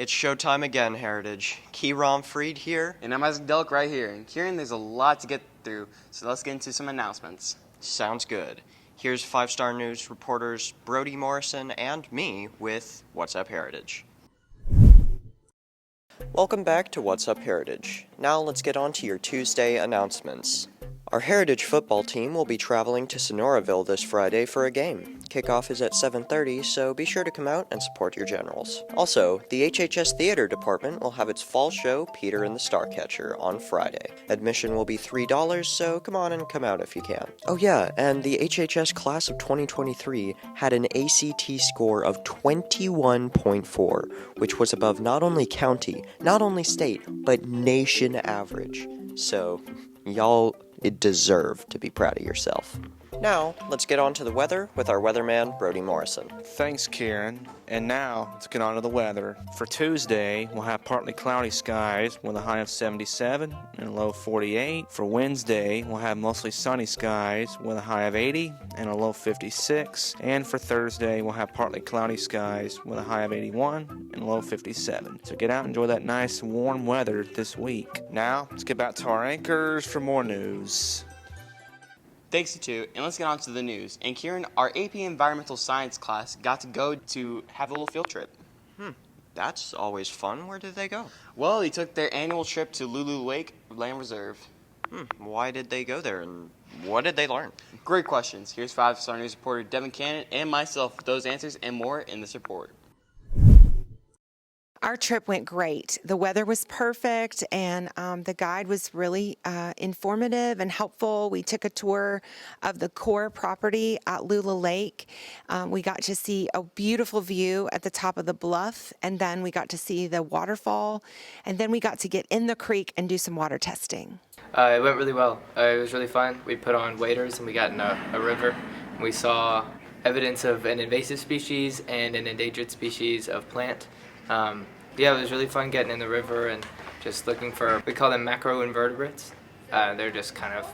It's showtime again, Heritage. Keyron Freed here. And I'm Isaac Delk right here. And Kieran, there's a lot to get through, so let's get into some announcements. Sounds good. Here's 5-Star News reporters Brody Morrison and me with What's Up Heritage. Welcome back to What's Up Heritage. Now let's get on to your Tuesday announcements. Our Heritage football team will be traveling to Sonoraville this Friday for a game. Kickoff is at 7:30, so be sure to come out and support your Generals. Also, the HHS Theater Department will have its fall show, Peter and the Starcatcher, on Friday. Admission will be $3, so come on and come out if you can. Oh yeah, and the HHS class of 2023 had an ACT score of 21.4, which was above not only county, not only state, but nation average. So, y'all deserve to be proud of yourself. Now, let's get on to the weather with our weatherman, Brody Morrison. Thanks, Kieran. And now, let's get on to the weather. For Tuesday, we'll have partly cloudy skies with a high of 77 and a low of 48. For Wednesday, we'll have mostly sunny skies with a high of 80 and a low of 56. And for Thursday, we'll have partly cloudy skies with a high of 81 and a low of 57. So get out and enjoy that nice warm weather this week. Now, let's get back to our anchors for more news. Thanks, you two, and let's get on to the news. And Kieran, our AP Environmental Science class got to go to have a little field trip. That's always fun. Where did they go? Well, they took their annual trip to Lulu Lake Land Reserve. Why did they go there, and what did they learn? Great questions. Here's 5-Star News reporter Devin Cannon and myself with those answers and more in this report. Our trip went great. The weather was perfect, and the guide was really informative and helpful. We took a tour of the core property at Lula Lake. We got to see a beautiful view at the top of the bluff, and then we got to see the waterfall, and then we got to get in the creek and do some water testing. It went really well. It was really fun. We put on waders and we got in a river. We saw evidence of an invasive species and an endangered species of plant. Yeah, it was really fun getting in the river and just looking for, we call them macroinvertebrates. They're just kind of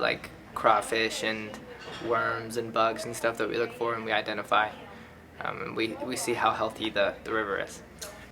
like crawfish and worms and bugs and stuff that we look for and we identify. And we see how healthy the river is.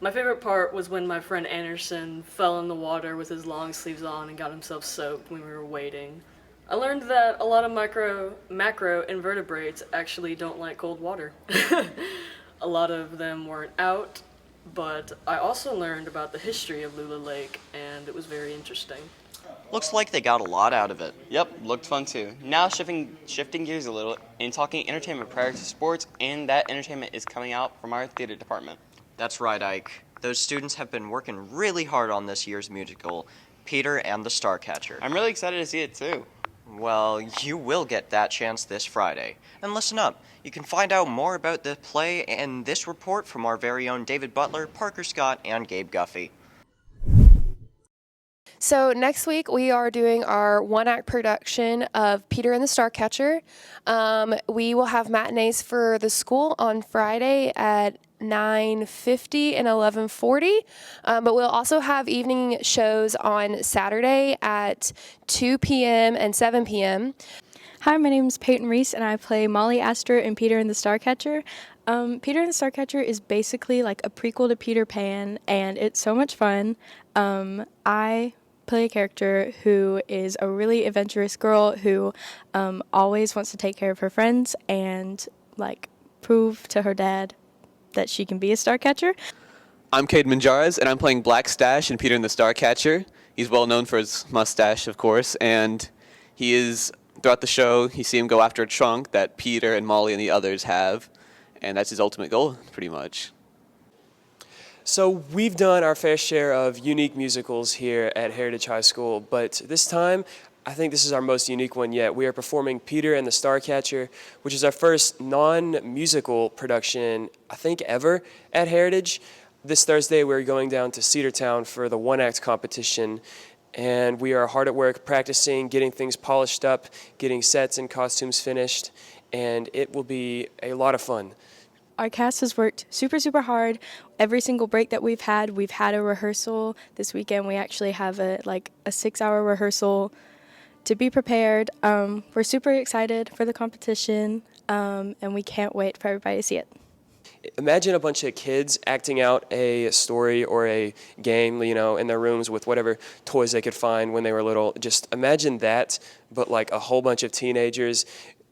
My favorite part was when my friend Anderson fell in the water with his long sleeves on and got himself soaked when we were wading. I learned that a lot of macroinvertebrates actually don't like cold water. A lot of them weren't out, but I also learned about the history of Lula Lake, and it was very interesting. Looks like they got a lot out of it. Yep, looked fun too. Now shifting gears a little and talking entertainment prior to sports, and that entertainment is coming out from our theater department. That's right, Ike. Those students have been working really hard on this year's musical, Peter and the Starcatcher. I'm really excited to see it too. Well, you will get that chance this Friday. And listen up, you can find out more about the play and this report from our very own David Butler, Parker Scott, and Gabe Guffey. So next week we are doing our one-act production of Peter and the Starcatcher. We will have matinees for the school on Friday at 9:50 and 11:40, but we'll also have evening shows on Saturday at 2 p.m. and 7 p.m. Hi, my name is Peyton Reese, and I play Molly Astor in Peter and the Starcatcher. Peter and the Starcatcher is basically like a prequel to Peter Pan, and it's so much fun. I play a character who is a really adventurous girl who always wants to take care of her friends and like prove to her dad that she can be a Starcatcher. I'm Cade Manjares, and I'm playing Black Stash in Peter and the Starcatcher. He's well known for his mustache, of course, and he is, throughout the show, you see him go after a trunk that Peter and Molly and the others have, and that's his ultimate goal, pretty much. So we've done our fair share of unique musicals here at Heritage High School, but this time, I think this is our most unique one yet. We are performing Peter and the Starcatcher, which is our first non-musical production, I think, ever at Heritage. This Thursday, we're going down to Cedartown for the one-act competition, and we are hard at work practicing, getting things polished up, getting sets and costumes finished, and it will be a lot of fun. Our cast has worked super, super hard. Every single break that we've had a rehearsal. This weekend, we actually have a 6-hour rehearsal to be prepared. We're super excited for the competition, and we can't wait for everybody to see it. Imagine a bunch of kids acting out a story or a game, in their rooms with whatever toys they could find when they were little. Just imagine that, but like a whole bunch of teenagers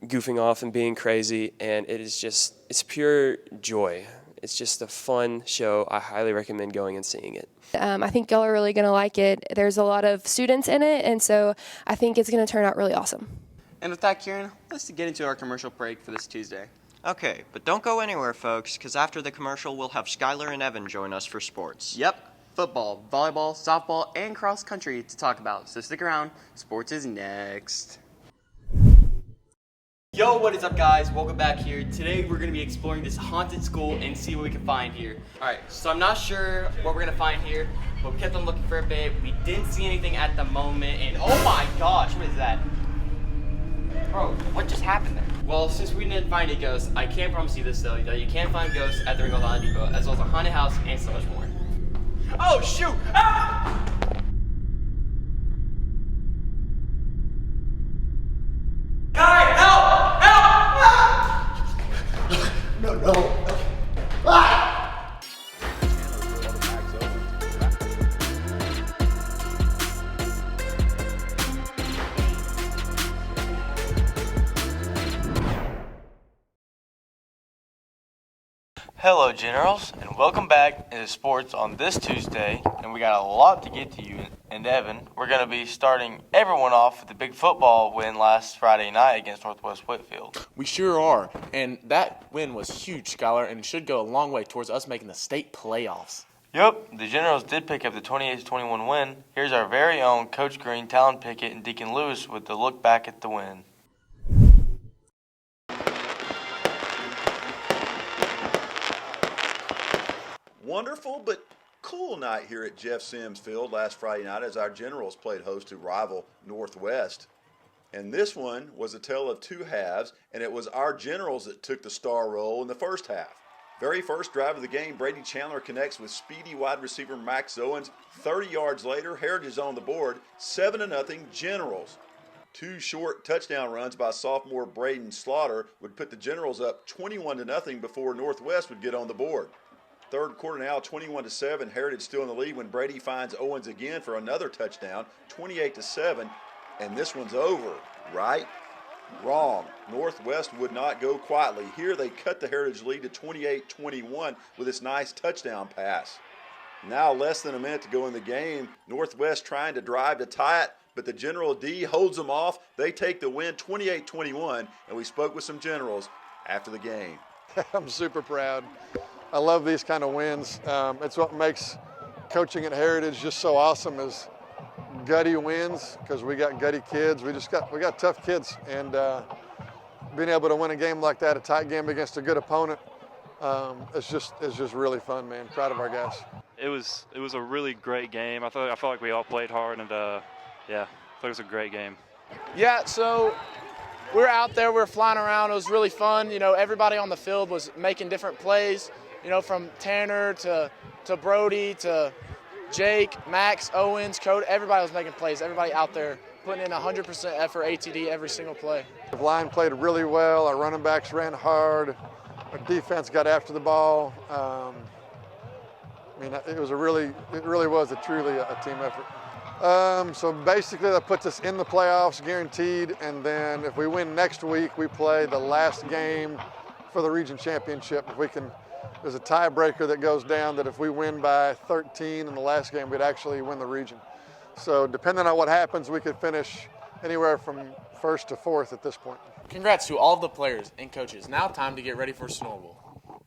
goofing off and being crazy, and it's pure joy. It's just a fun show. I highly recommend going and seeing it. I think y'all are really going to like it. There's a lot of students in it, and so I think it's going to turn out really awesome. And with that, Kieran, let's get into our commercial break for this Tuesday. Okay, but don't go anywhere, folks, because after the commercial, we'll have Skylar and Evan join us for sports. Yep, football, volleyball, softball, and cross country to talk about. So stick around. Sports is next. Yo, what is up, guys? Welcome back here. Today we're going to be exploring this haunted school and see what we can find here. Alright, so I'm not sure what we're going to find here, but we kept on looking for a bit. We didn't see anything at the moment, and oh my gosh, what is that? Bro, what just happened there? Well, since we didn't find any ghosts, I can promise you this though, that you can find ghosts at the Ringgold Island Depot, as well as a haunted house and so much more. Oh shoot! Ah! Guy, help! Help! Ah! No. Ah! Hello, Generals, and welcome back to sports on this Tuesday. And we got a lot to get to you. And Evan, we're going to be starting everyone off with the big football win last Friday night against Northwest Whitfield. We sure are, and that win was huge, Skylar, and should go a long way towards us making the state playoffs. Yep, the Generals did pick up the 28-21 win. Here's our very own Coach Green, Talon Pickett, and Deacon Lewis with the look back at the win. Wonderful but cool night here at Jeff Sims Field last Friday night as our Generals played host to rival Northwest. And this one was a tale of two halves, and it was our Generals that took the star role in the first half. Very first drive of the game, Brady Chandler connects with speedy wide receiver Max Owens. 30 yards later, Heritage on the board, 7-0 Generals. Two short touchdown runs by sophomore Braden Slaughter would put the Generals up 21-0 before Northwest would get on the board. Third quarter now, 21-7. Heritage still in the lead when Brady finds Owens again for another touchdown, 28-7. And this one's over, right? Wrong. Northwest would not go quietly. Here they cut the Heritage lead to 28-21 with this nice touchdown pass. Now less than a minute to go in the game. Northwest trying to drive to tie it, but the General D holds them off. They take the win 28-21, and we spoke with some Generals after the game. I'm super proud. I love these kind of wins. It's what makes coaching at Heritage just so awesome is gutty wins, because we got gutty kids. We got tough kids, and being able to win a game like that, a tight game against a good opponent, it's just really fun, man. Proud of our guys. It was a really great game. I felt like we all played hard, and I thought it was a great game. Yeah, so we were out there, we were flying around. It was really fun. Everybody on the field was making different plays. From Tanner to Brody to Jake, Max, Owens, Cody, everybody was making plays. Everybody out there putting in 100% effort, ATD, every single play. The line played really well. Our running backs ran hard. Our defense got after the ball. It really was truly a team effort. So basically that puts us in the playoffs guaranteed, and then if we win next week, we play the last game for the region championship. There's a tiebreaker that goes down that if we win by 13 in the last game, we'd actually win the region. So depending on what happens, we could finish anywhere from first to fourth at this point. Congrats to all of the players and coaches. Now time to get ready for Snowball.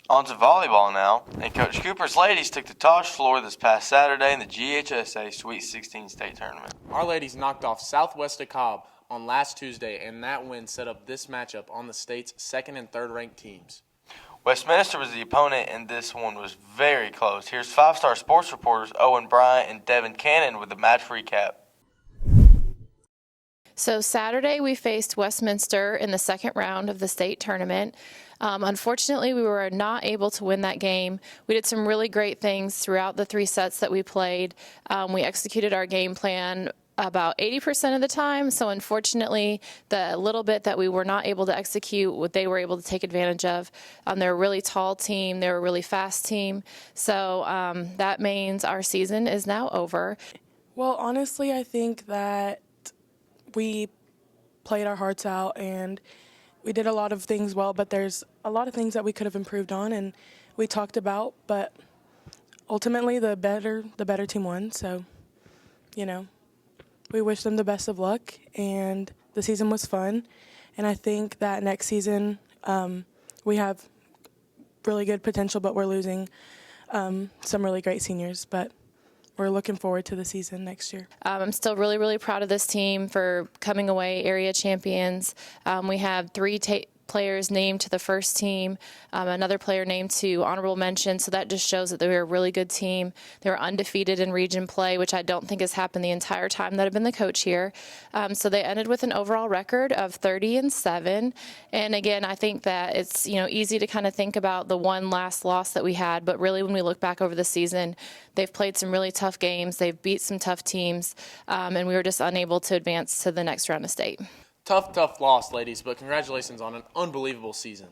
On to volleyball now, and Coach Cooper's ladies took the Tosh floor this past Saturday in the GHSA Sweet 16 state tournament. Our ladies knocked off Southwest DeKalb on last Tuesday, and that win set up this matchup on the state's second and third ranked teams. Westminster was the opponent, and this one was very close. Here's five-star sports reporters Owen Bryant and Devin Cannon with the match recap. So Saturday we faced Westminster in the second round of the state tournament. Unfortunately, we were not able to win that game. We did some really great things throughout the three sets that we played. We executed our game plan about 80% of the time. So unfortunately, the little bit that we were not able to execute, what they were able to take advantage of. They're a really tall team. They're a really fast team. So that means our season is now over. Well, honestly, I think that we played our hearts out and we did a lot of things well, but there's a lot of things that we could have improved on and we talked about, but ultimately the better team won. So, we wish them the best of luck, and the season was fun. And I think that next season we have really good potential, but we're losing some really great seniors. But we're looking forward to the season next year. I'm still really, really proud of this team for coming away area champions. We have three players named to the first team, another player named to honorable mention, so that just shows that they were a really good team. They were undefeated in region play, which I don't think has happened the entire time that I've been the coach here. So they ended with an overall record of 30-7, and again, I think that it's easy to kind of think about the one last loss that we had, but really when we look back over the season, they've played some really tough games, they've beat some tough teams, and we were just unable to advance to the next round of state. Tough loss, ladies, but congratulations on an unbelievable season.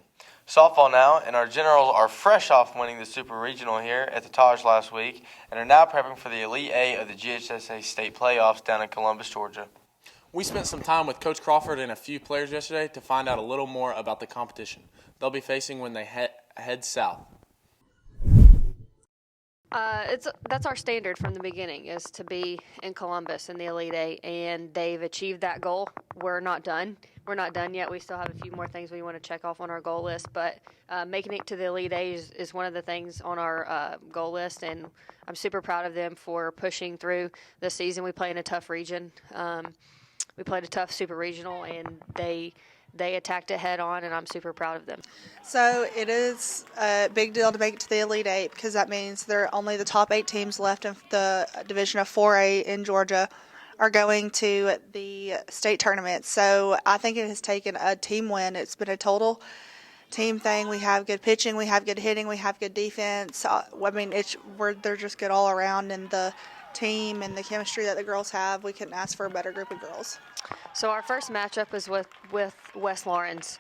Softball now, and our Generals are fresh off winning the Super Regional here at the Taj last week and are now prepping for the Elite A of the GHSA State Playoffs down in Columbus, Georgia. We spent some time with Coach Crawford and a few players yesterday to find out a little more about the competition they'll be facing when they head south. That's our standard from the beginning, is to be in Columbus in the Elite Eight, and they've achieved that goal. We're not done. We're not done yet. We still have a few more things we want to check off on our goal list, but making it to the Elite Eight is one of the things on our goal list, and I'm super proud of them for pushing through the season. We play in a tough region. We played a tough Super Regional, and they attacked it head on, and I'm super proud of them. So it is a big deal to make it to the Elite Eight, because that means there are only the top 8 teams left in the division of 4A in Georgia are going to the state tournament. So I think it has taken a team win. It's been a total team thing. We have good pitching, we have good hitting, we have good defense. They're just good all around, and the team and the chemistry that the girls have, we couldn't ask for a better group of girls. So our first matchup is with West Lawrence.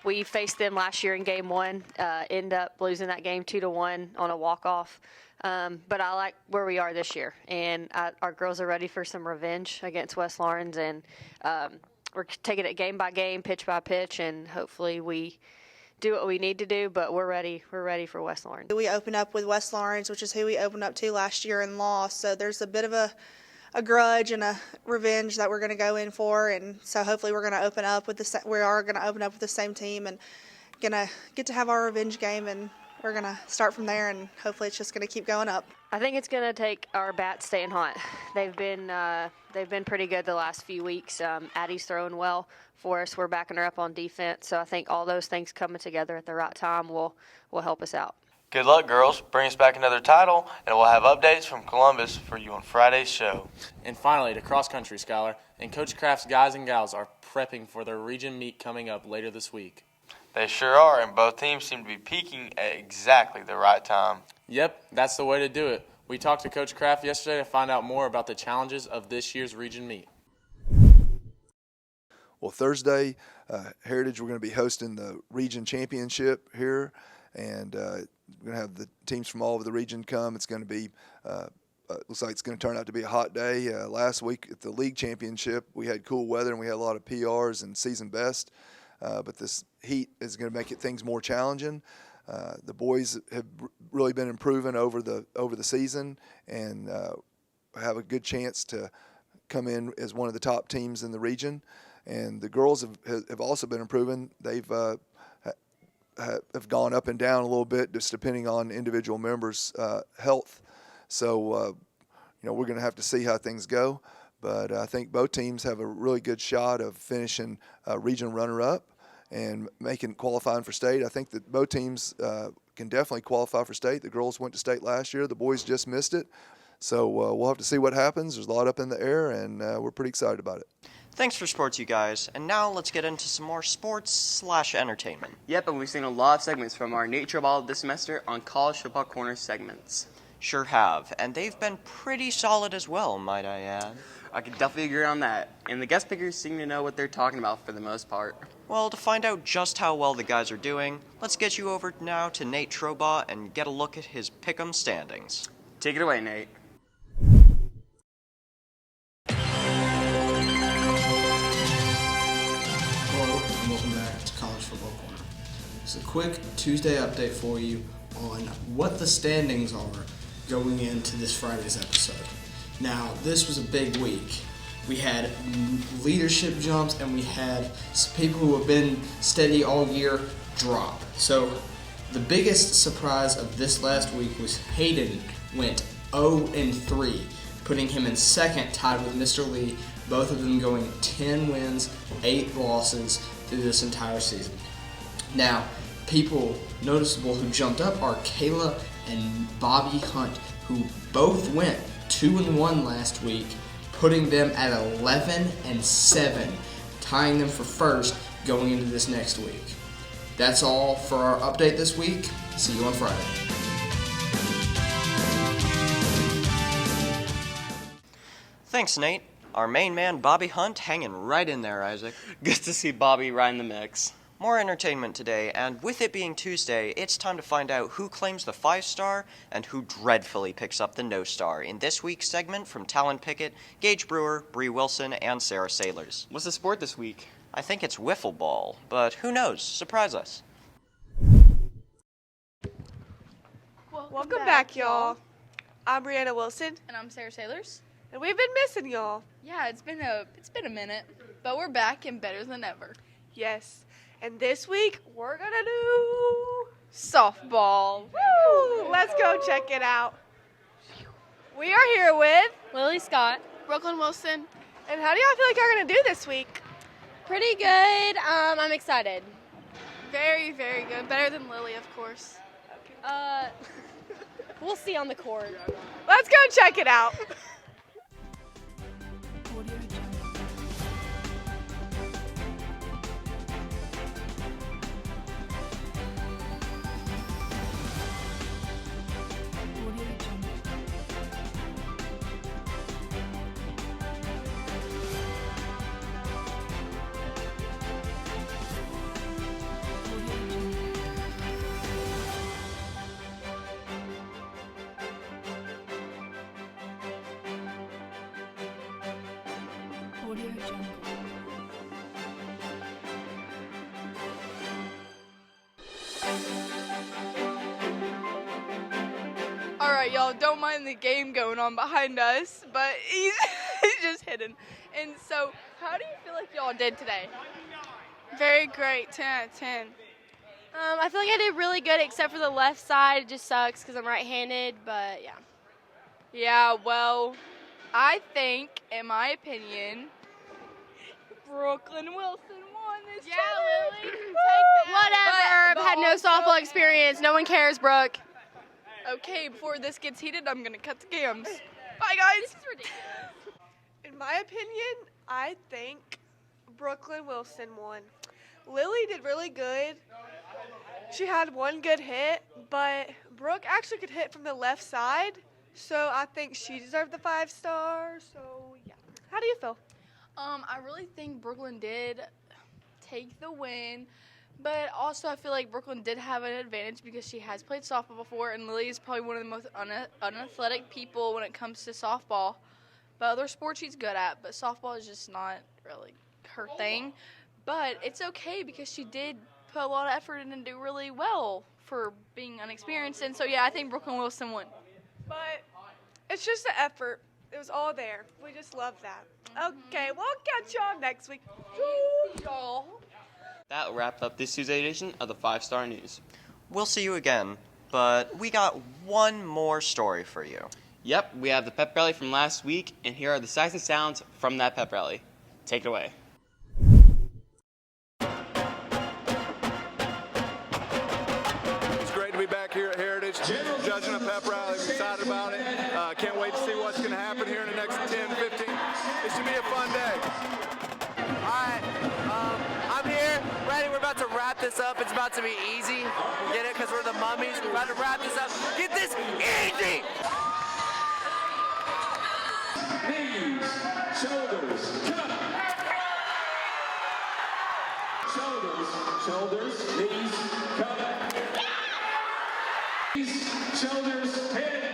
We faced them last year in Game 1, end up losing that game 2-1 on a walk-off. But I like where we are this year, and our girls are ready for some revenge against West Lawrence, and we're taking it game by game, pitch by pitch, and hopefully we do what we need to do, but we're ready. We're ready for West Lawrence. We open up with West Lawrence, which is who we opened up to last year and lost, so there's a bit of a grudge and a revenge that we're going to go in for, and so hopefully we're going to open up with the same team and going to get to have our revenge game, and we're going to start from there, and hopefully it's just going to keep going up. I think it's going to take our bats staying hot. They've been pretty good the last few weeks. Addie's throwing well for us. We're backing her up on defense, so I think all those things coming together at the right time will help us out. Good luck, girls. Bring us back another title, and we'll have updates from Columbus for you on Friday's show. And finally, to cross country, Skylar, and Coach Kraft's guys and gals are prepping for their region meet coming up later this week. They sure are, and both teams seem to be peaking at exactly the right time. Yep, that's the way to do it. We talked to Coach Kraft yesterday to find out more about the challenges of this year's region meet. Well, Thursday, Heritage, we're going to be hosting the region championship here, and we're going to have the teams from all over the region come. It's going to be looks like it's going to turn out to be a hot day. Last week at the league championship, we had cool weather and we had a lot of PRs and season best. But this heat is going to make things more challenging. The boys have really been improving over the season and have a good chance to come in as one of the top teams in the region. And the girls have also been improving. They've have gone up and down a little bit, just depending on individual members' health. So, we're going to have to see how things go. But I think both teams have a really good shot of finishing region runner-up and qualifying for state. I think that both teams can definitely qualify for state. The girls went to state last year. The boys just missed it. So we'll have to see what happens. There's a lot up in the air, and we're pretty excited about it. Thanks for sports, you guys. And now let's get into some more sports/entertainment. Yep, and we've seen a lot of segments from our Nature Ball this semester on College Football Corner segments. Sure have, and they've been pretty solid as well, might I add. I could definitely agree on that. And the guest pickers seem to know what they're talking about for the most part. Well, to find out just how well the guys are doing, let's get you over now to Nate Trobaugh and get a look at his pick'em standings. Take it away, Nate. Hello, and welcome back to College Football Corner. It's a quick Tuesday update for you on what the standings are going into this Friday's episode. Now, this was a big week. We had leadership jumps, and we had some people who have been steady all year drop. So, the biggest surprise of this last week was Hayden went 0-3, putting him in second, tied with Mr. Lee, both of them going 10 wins, 8 losses through this entire season. Now, people noticeable who jumped up are Kayla and Bobby Hunt, who both went 2-1 last week, putting them at 11-7, tying them for first going into this next week. That's all for our update this week. See you on Friday. Thanks, Nate. Our main man, Bobby Hunt, hanging right in there, Isaac. Good to see Bobby right in the mix. More entertainment today, and with it being Tuesday, it's time to find out who claims the 5-star and who dreadfully picks up the no-star in this week's segment from Talon Pickett, Gage Brewer, Bree Wilson, and Sarah Sailors. What's the sport this week? I think it's wiffle ball, but who knows? Surprise us. Welcome back, y'all. I'm Brianna Wilson. And I'm Sarah Sailors. And we've been missing y'all. Yeah, it's been a minute, but we're back and better than ever. Yes. And this week, we're going to do softball. Woo! Let's go check it out. We are here with Lily Scott, Brooklyn Wilson. And how do y'all feel like y'all going to do this week? Pretty good. I'm excited. Very, very good. Better than Lily, of course. We'll see on the court. Let's go check it out. Alright, y'all, don't mind the game going on behind us, but he's just hidden. And so, how do you feel like y'all did today? Very great. 10 out of 10. I feel like I did really good, except for the left side. It just sucks because I'm right-handed, but yeah. Yeah, well, I think, in my opinion, Brooklyn Wilson won this challenge. Lily, take that. Whatever. I've had no softball experience. No one cares, Brooke. Okay, before this gets heated, I'm going to cut the cams. Bye, guys. This is ridiculous. In my opinion, I think Brooklyn Wilson won. Lily did really good. She had one good hit, but Brooke actually could hit from the left side, so I think she deserved the 5-star. So, yeah. How do you feel? I really think Brooklyn did take the win, but also I feel like Brooklyn did have an advantage because she has played softball before, and Lily is probably one of the most unathletic people when it comes to softball. But other sports she's good at, but softball is just not really her thing. But it's okay because she did put a lot of effort in and do really well for being unexperienced. And so, yeah, I think Brooklyn Wilson won. But it's just the effort. It was all there. We just love that. Okay, we'll catch y'all next week. Y'all. That wrapped up this Tuesday edition of the 5-Star News. We'll see you again, but we got one more story for you. Yep, we have the pep rally from last week, and here are the sights and sounds from that pep rally. Take it away. It's great to be back here at Heritage, judging a pep rally. I'm excited about it. Can't wait to see what's going to happen here in the next 10, 15. It should be a fun day. All right, I'm here, ready. We're about to wrap this up. It's about to be easy. Get it? Because we're the mummies. We're about to wrap this up. Get this easy! knees, shoulders, cut. Shoulders, knees, cut. Knees, shoulders, head.